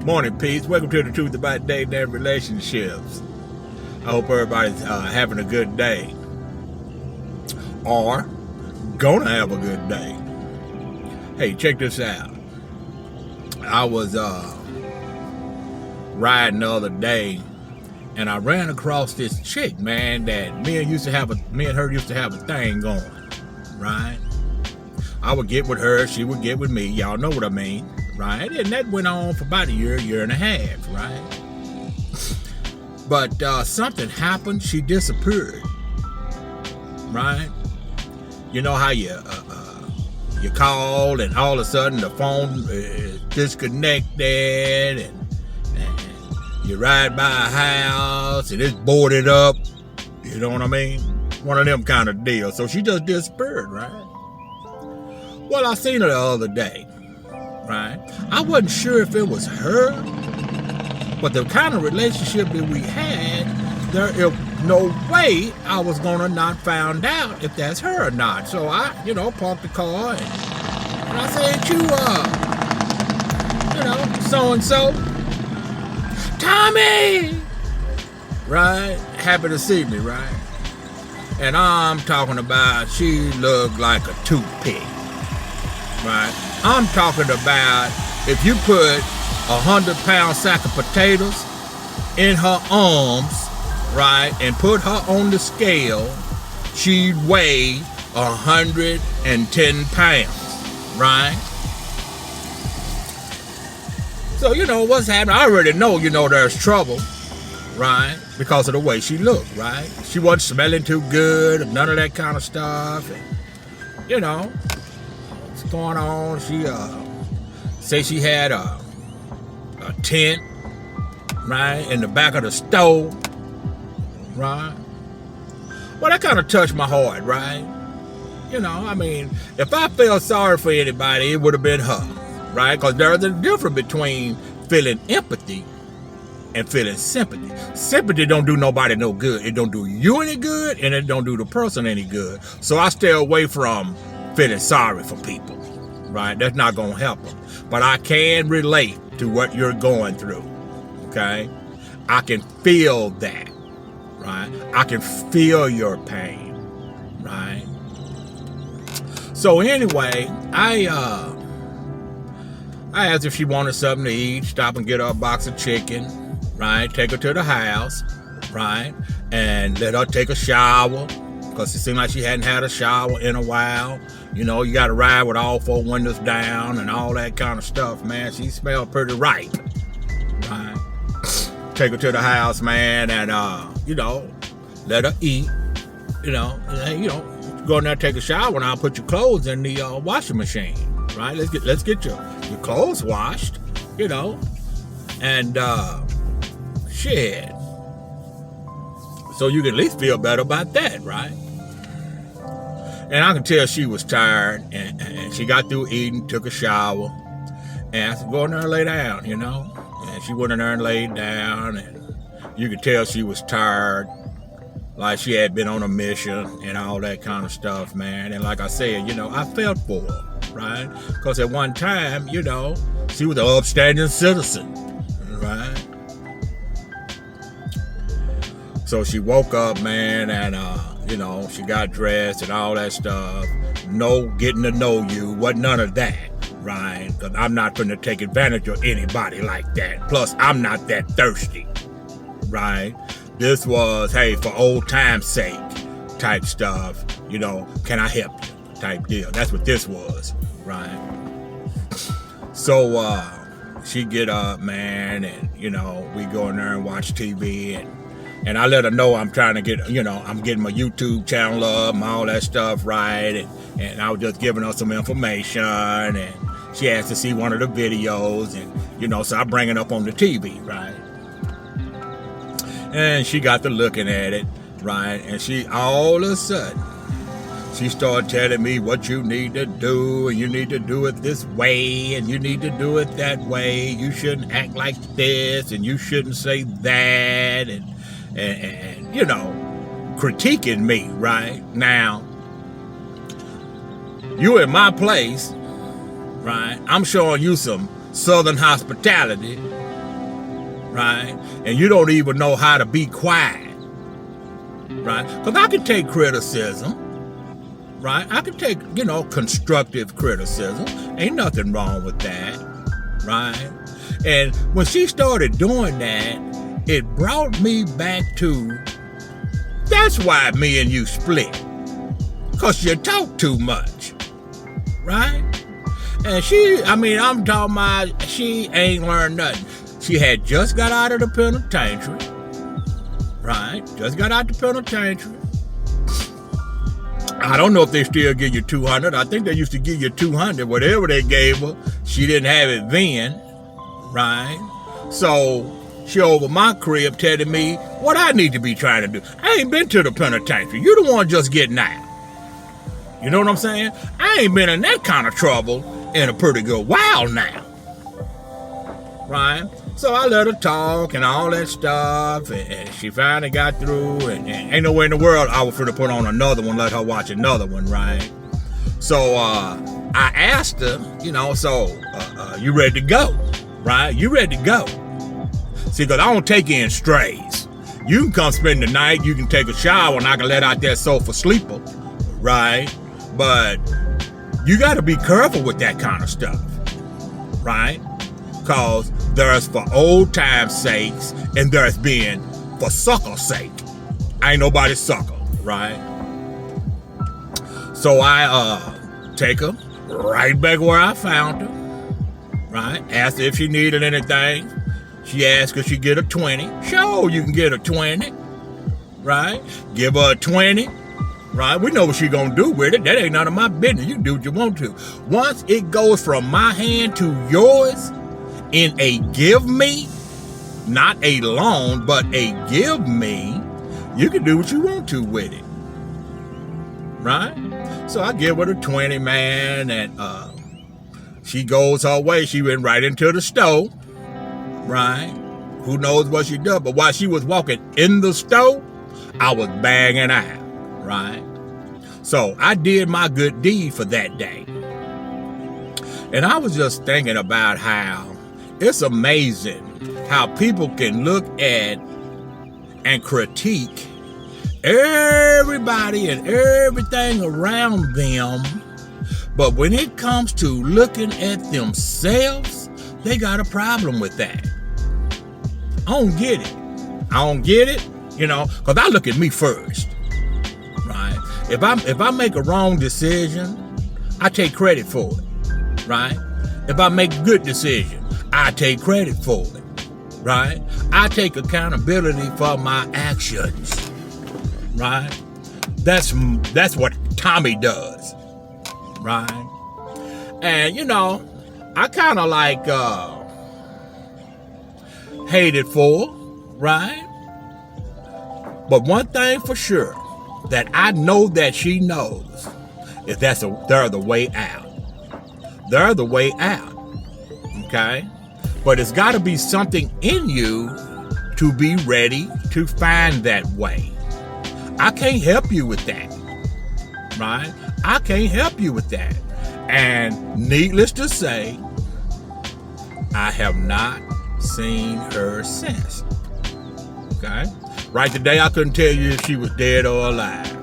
Morning, peace. Welcome to the truth about dating and relationships. I hope everybody's having a good day, or gonna have a good day. Hey, check this out. I was riding the other day, and I ran across this chick, man, that me and her used to have a thing going, right? I would get with her, she would get with me. Y'all know what I mean, right? And that went on for about a year and a half, right? But something happened. She disappeared, right? You know how you call and all of a sudden the phone is disconnected, and you ride by a house and it's boarded up. You know what I mean? One of them kind of deals. So she just disappeared, right? Well, I seen her the other day, right? I wasn't sure if it was her, but the kind of relationship that we had, there is no way I was gonna not find out if that's her or not. So I, parked the car and I said, so-and-so, Tommy, right? Happy to see me, right? And I'm talking about she looked like a toothpick. Right? I'm talking about if you put 100-pound sack of potatoes in her arms, right, and put her on the scale, she'd weigh 110 pounds, right? So, what's happening? I already know, there's trouble, right, because of the way she looked, right? She wasn't smelling too good, none of that kind of stuff, and, going on. She say she had a tent, right, in the back of the stove, right? Well, that kind of touched my heart, right? If I felt sorry for anybody, it would have been her, right? Because there's a difference between feeling empathy and feeling sympathy. Sympathy don't do nobody no good. It don't do you any good, and it don't do the person any good. So I stay away from feeling sorry for people, right? That's not going to help them. But I can relate to what you're going through, okay? I can feel that, right? I can feel your pain, right? So anyway, I asked if she wanted something to eat, stop and get her a box of chicken, right? Take her to the house, right? And let her take a shower, because it seemed like she hadn't had a shower in a while. You got to ride with all four windows down and all that kind of stuff, man. She smelled pretty ripe, right? Take her to the house, man, and, let her eat, go in there, take a shower, and I'll put your clothes in the washing machine, right? Let's get your clothes washed, and, shit. So you can at least feel better about that, right? And I can tell she was tired, and she got through eating, took a shower, and I said, go in there and lay down, And she went in there and laid down, and you could tell she was tired, like she had been on a mission and all that kind of stuff, man. And like I said, I felt for her, right? Because at one time, she was an upstanding citizen, right? So she woke up, man, and, she got dressed and all that stuff. No getting to know you, wasn't none of that, right? Because I'm not going to take advantage of anybody like that. Plus, I'm not that thirsty, right? This was, hey, for old time's sake type stuff, can I help you type deal. That's what this was, right? So she get up, man, and, we go in there and watch TV, and I let her know I'm trying to get, I'm getting my YouTube channel up and all that stuff right. And I was just giving her some information, and she asked to see one of the videos, and, so I bring it up on the TV, right? And she got to looking at it, right? And she, all of a sudden, she started telling me what you need to do, and you need to do it this way, and you need to do it that way. You shouldn't act like this, and you shouldn't say that, and critiquing me, right? Now, you in my place, right? I'm showing you some Southern hospitality, right? And you don't even know how to be quiet, right? Because I can take criticism, right? I can take, constructive criticism. Ain't nothing wrong with that, right? And when she started doing that, it brought me back to, that's why me and you split. Because you talk too much, right? And I'm talking about, she ain't learned nothing. She had just got out of the penitentiary, right? Just got out the penitentiary. I don't know if they still give you 200. I think they used to give you 200. Whatever they gave her, she didn't have it then, right? So she over my crib telling me what I need to be trying to do. I ain't been to the penitentiary. You the one just getting out. You know what I'm saying? I ain't been in that kind of trouble in a pretty good while now, right? So I let her talk and all that stuff, and she finally got through, and ain't no way in the world I was finna put on another one, let her watch another one, right? So I asked her, you ready to go, right? You ready to go? See, because I don't take in strays. You can come spend the night, you can take a shower, and I can let out that sofa sleeper, right? But you got to be careful with that kind of stuff, right? Because there's for old time's sakes, and there's being for sucker's sake. Ain't nobody sucker, right? So I take her right back where I found her, right? Asked her if she needed anything. She asked if she get a 20. Sure, you can get a 20, right? Give her a 20. Right? We know what she gonna do with it. That ain't none of my business. You do what you want to. Once it goes from my hand to yours in a give me, not a loan, but a give me, you can do what you want to with it. Right? So I give her the 20, man, and she goes her way. She went right into the store. Right? Who knows what she did? But while she was walking in the store, I was bagging out. Right? So I did my good deed for that day. And I was just thinking about how it's amazing how people can look at and critique everybody and everything around them, but when it comes to looking at themselves, they got a problem with that. I don't get it, because I look at me first. Right? If I make a wrong decision, I take credit for it, right? If I make a good decision, I take credit for it, right? I take accountability for my actions, right? That's what Tommy does, right? And I kind of like hate it for, right? But one thing for sure, that I know that she knows is they're the way out. They're the way out, okay? But it's got to be something in you to be ready to find that way. I can't help you with that, right? I can't help you with that. And needless to say, I have not seen her since, okay? Right today, I couldn't tell you if she was dead or alive,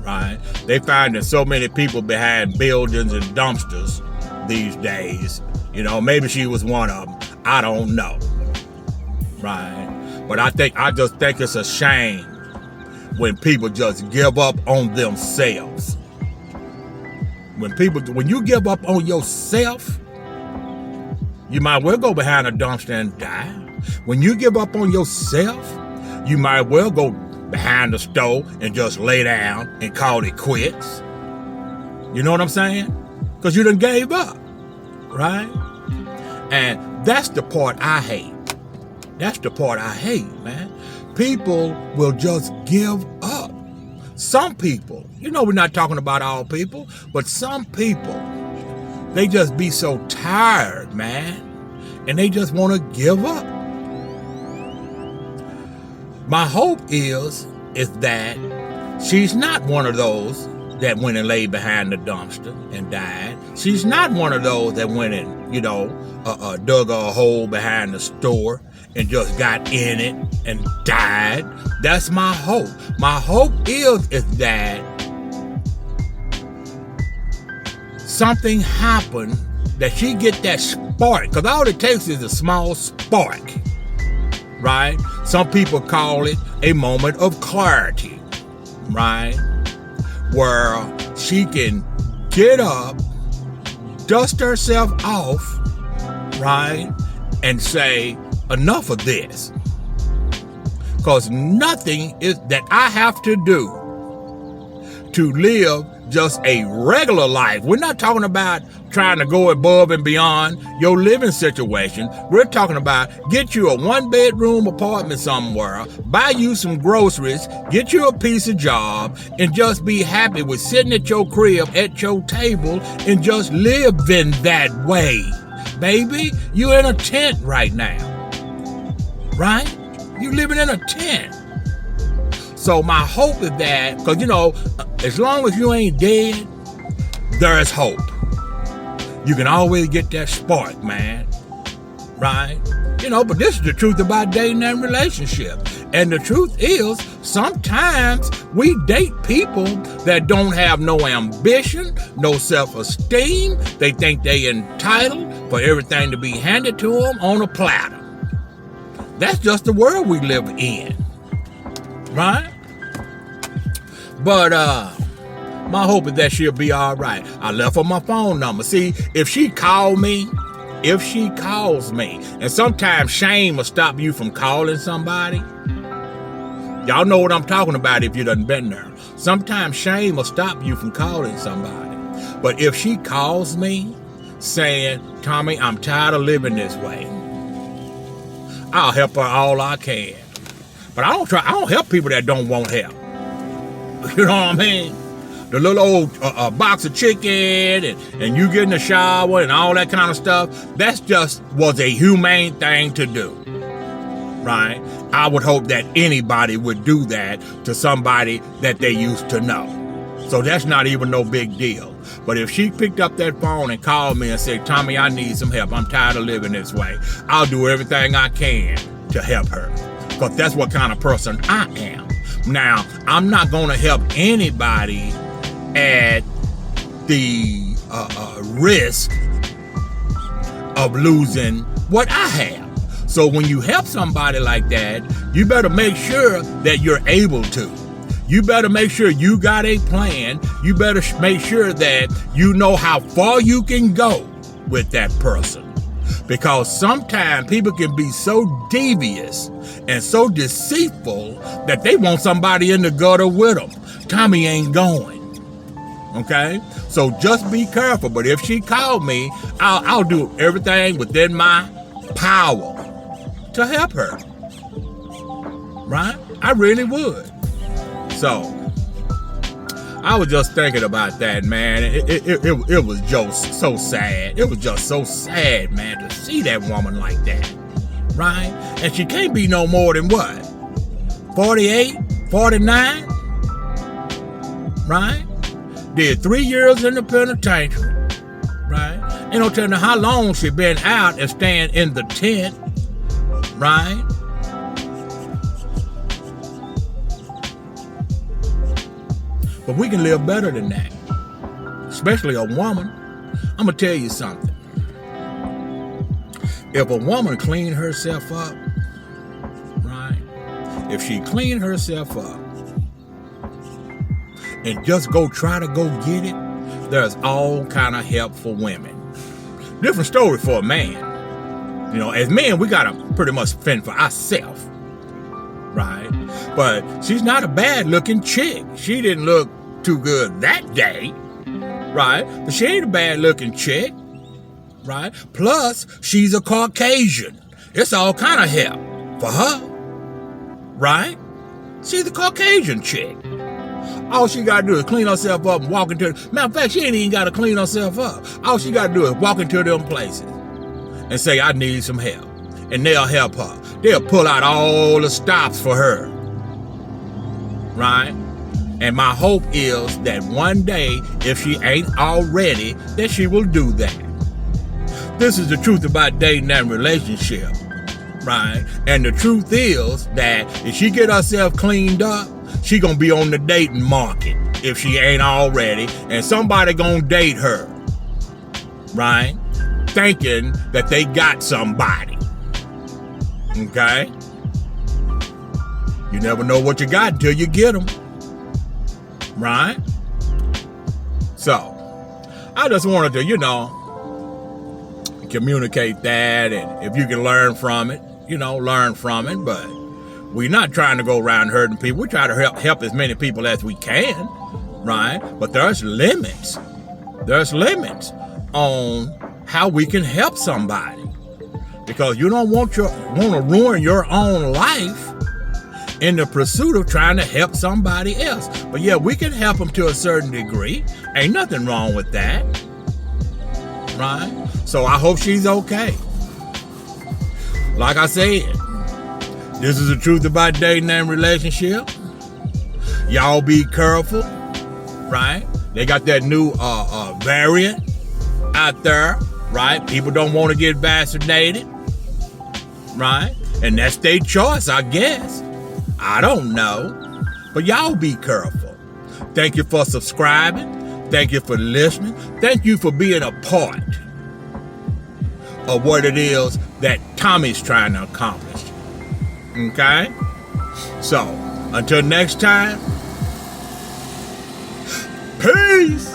right? They finding so many people behind buildings and dumpsters these days. Maybe she was one of them. I don't know, right? But I just think it's a shame when people just give up on themselves. When you give up on yourself, you might well go behind a dumpster and die. When you give up on yourself, you might well go behind the stove and just lay down and call it quits. You know what I'm saying? Because you done gave up, right? And that's the part I hate. That's the part I hate, man. People will just give up. Some people, we're not talking about all people, but some people, they just be so tired, man, and they just want to give up. My hope is that she's not one of those that went and laid behind the dumpster and died. She's not one of those that went and, dug a hole behind the store and just got in it and died. That's my hope. My hope is that something happened, that she get that spark, because all it takes is a small spark, right? Some people call it a moment of clarity, right? Where she can get up, dust herself off, right? And say, enough of this. Because nothing is that I have to do to live just a regular life. We're not talking about trying to go above and beyond your living situation. We're talking about get you a 1-bedroom apartment somewhere, buy you some groceries, get you a piece of job, and just be happy with sitting at your crib, at your table, and just living that way. Baby, you in a tent right now, right? You living in a tent. So my hope is that, because as long as you ain't dead, there is hope. You can always get that spark, man, right? But this is the truth about dating and relationship. And the truth is, sometimes we date people that don't have no ambition, no self-esteem. They think they entitled for everything to be handed to them on a platter. That's just the world we live in, right? But my hope is that she'll be all right. I left her my phone number. See, if she calls me, and sometimes shame will stop you from calling somebody. Y'all know what I'm talking about if you done been there. Sometimes shame will stop you from calling somebody. But if she calls me saying, Tommy, I'm tired of living this way, I'll help her all I can. But I don't help people that don't want help. You know what I mean? The little old box of chicken and you get in the shower and all that kind of stuff, that's just was a humane thing to do, right? I would hope that anybody would do that to somebody that they used to know. So that's not even no big deal. But if she picked up that phone and called me and said, Tommy, I need some help. I'm tired of living this way. I'll do everything I can to help her, because that's what kind of person I am. Now, I'm not going to help anybody at the risk of losing what I have. So when you help somebody like that, you better make sure that you're able to. You better make sure you got a plan. You better make sure that you know how far you can go with that person. Because sometimes people can be so devious and so deceitful that they want somebody in the gutter with them. Tommy ain't going. Okay? So just be careful. But if she called me, I'll do everything within my power to help her. Right? I really would. So I was just thinking about that, man. It was just so sad. It was just so sad, man, to see that woman like that, right? And she can't be no more than what? 48, 49, right? Did 3 years in the penitentiary, right? Ain't no telling how long she been out and staying in the tent, right? But we can live better than that, especially a woman. I'm going to tell you something. If a woman clean herself up, right? If she clean herself up and just try to go get it, there's all kind of help for women. Different story for a man. As men, we got to pretty much fend for ourselves, right? But she's not a bad-looking chick. She didn't look too good that day, right? But she ain't a bad-looking chick, right? Plus, she's a Caucasian. It's all kind of help for her, right? She's a Caucasian chick. All she got to do is clean herself up and walk into it. Matter of fact, she ain't even got to clean herself up. All she got to do is walk into them places and say, I need some help. And they'll help her. They'll pull out all the stops for her. Right? And my hope is that one day, if she ain't already, that she will do that. This is the truth about dating and relationship. right? And the truth is that if she get herself cleaned up, she gonna be on the dating market if she ain't already, and somebody gonna date her, right? Thinking that they got somebody, okay? You never know what you got until you get them, right? So, I just wanted to, communicate that, and if you can learn from it, learn from it, but we're not trying to go around hurting people. We try to help as many people as we can, right? But there's limits. There's limits on how we can help somebody, because you don't want to ruin your own life in the pursuit of trying to help somebody else. But yeah, we can help them to a certain degree. Ain't nothing wrong with that, right? So I hope she's okay. Like I said, this is the truth about dating and relationship. Y'all be careful, right? They got that new variant out there, right? People don't want to get vaccinated, right? And that's their choice, I guess. I don't know. But y'all be careful. Thank you for subscribing. Thank you for listening. Thank you for being a part of what it is that Tommy's trying to accomplish. Okay? So, until next time, peace!